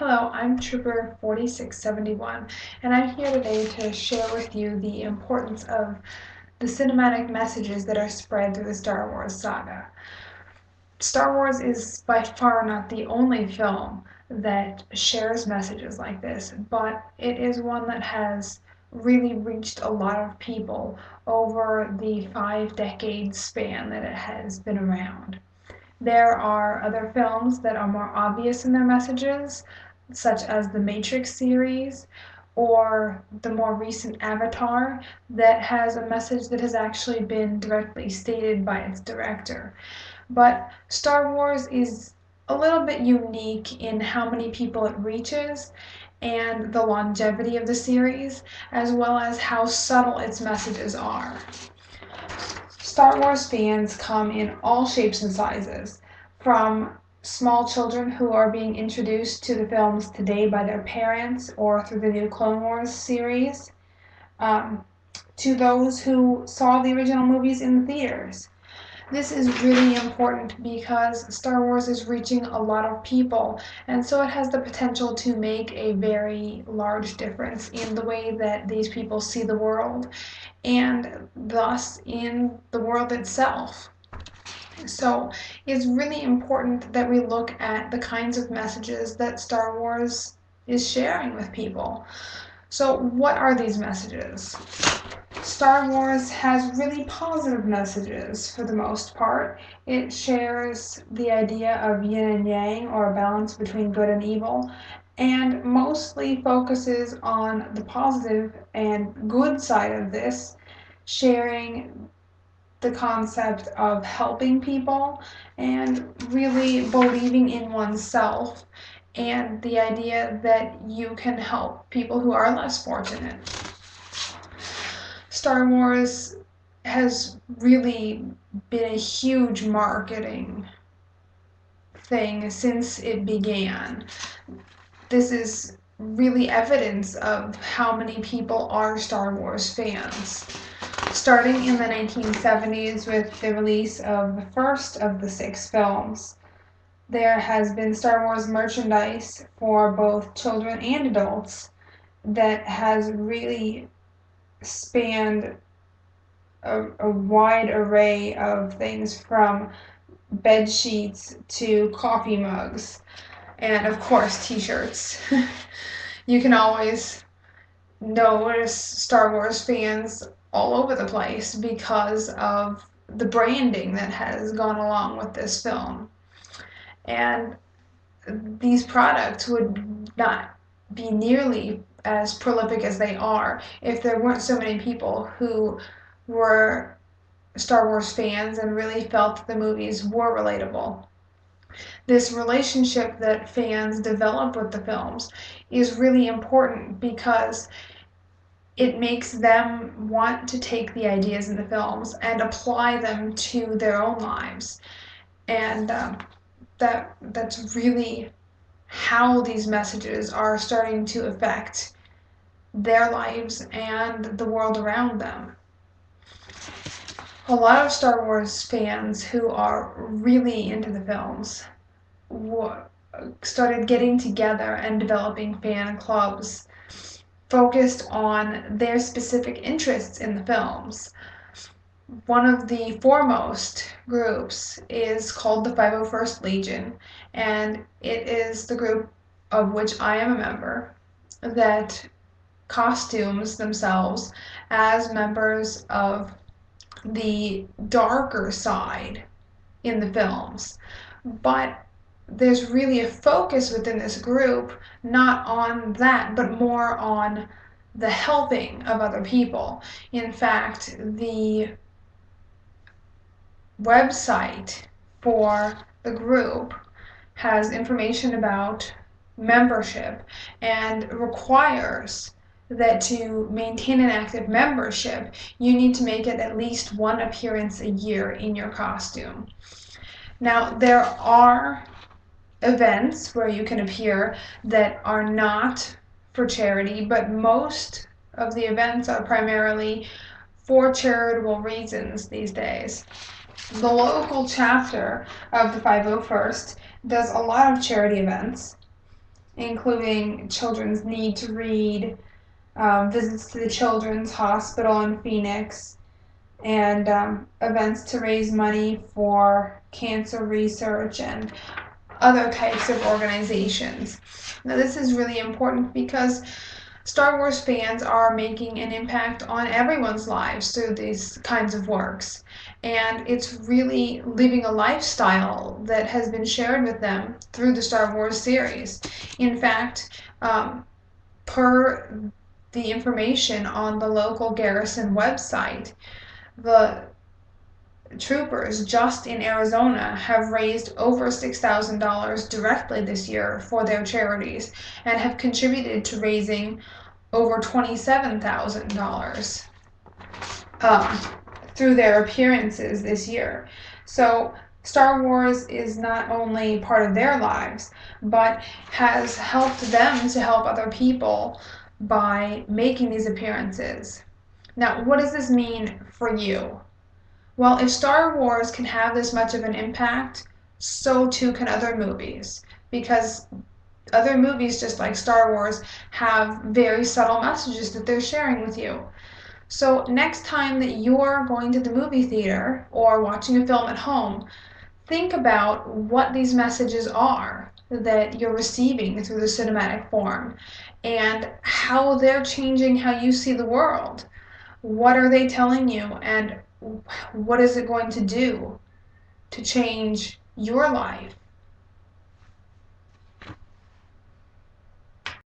Hello, I'm Trooper 4671, and I'm here today to share with you the importance of the cinematic messages that are spread through the Star Wars saga. Star Wars is by far not the only film that shares messages like this, but it is one that has really reached a lot of people over the 5 decade span that it has been around. There are other films that are more obvious in their messages, such as the Matrix series or the more recent Avatar, that has a message that has actually been directly stated by its director. But Star Wars is a little bit unique in how many people it reaches and the longevity of the series, as well as how subtle its messages are. Star Wars fans come in all shapes and sizes, from small children who are being introduced to the films today by their parents or through the new Clone Wars series, um, to those who saw the original movies in the theaters. This is really important because Star Wars is reaching a lot of people, and so it has the potential to make a very large difference in the way that these people see the world and thus in the world itself. So it's really important that we look at the kinds of messages that Star Wars is sharing with people. So, what are these messages? Star Wars has really positive messages for the most part. It shares the idea of yin and yang, or a balance between good and evil, and mostly focuses on the positive and good side of this, sharing the concept of helping people and really believing in oneself and the idea that you can help people who are less fortunate. Star Wars has really been a huge marketing thing since it began. This is really evidence of how many people are Star Wars fans. Starting in the 1970s with the release of the first of the 6 films, there has been Star Wars merchandise for both children and adults that has really spanned a wide array of things, from bed sheets to coffee mugs and of course t-shirts. You can always notice Star Wars fans all over the place because of the branding that has gone along with this film. And these products would not be nearly as prolific as they are if there weren't so many people who were Star Wars fans and really felt that the movies were relatable. This relationship that fans develop with the films is really important because it makes them want to take the ideas in the films and apply them to their own lives. And that's really how these messages are starting to affect their lives and the world around them. A lot of Star Wars fans who are really into the films started getting together and developing fan clubs focused on their specific interests in the films. One of the foremost groups is called the 501st Legion, and it is the group of which I am a member that costumes themselves as members of the darker side in the films. But there's really a focus within this group not on that, but more on the helping of other people. In fact, the website for the group has information about membership and requires that to maintain an active membership, you need to make it at least one appearance a year in your costume. Now, there are events where you can appear that are not for charity, but most of the events are primarily for charitable reasons these days. The local chapter of the 501st does a lot of charity events, including children's need to read, visits to the Children's Hospital in Phoenix, and events to raise money for cancer research and other types of organizations. Now, this is really important because Star Wars fans are making an impact on everyone's lives through these kinds of works. And it's really living a lifestyle that has been shared with them through the Star Wars series. In fact, per the information on the local garrison website, the troopers just in Arizona have raised over $6,000 directly this year for their charities and have contributed to raising over $27,000 through their appearances this year. So Star Wars is not only part of their lives, but has helped them to help other people by making these appearances. Now, what does this mean for you? Well, if Star Wars can have this much of an impact, so too can other movies. Because other movies, just like Star Wars, have very subtle messages that they're sharing with you. So, next time that you're going to the movie theater or watching a film at home, think about what these messages are that you're receiving through the cinematic form and how they're changing how you see the world. What are they telling you, and what is it going to do to change your life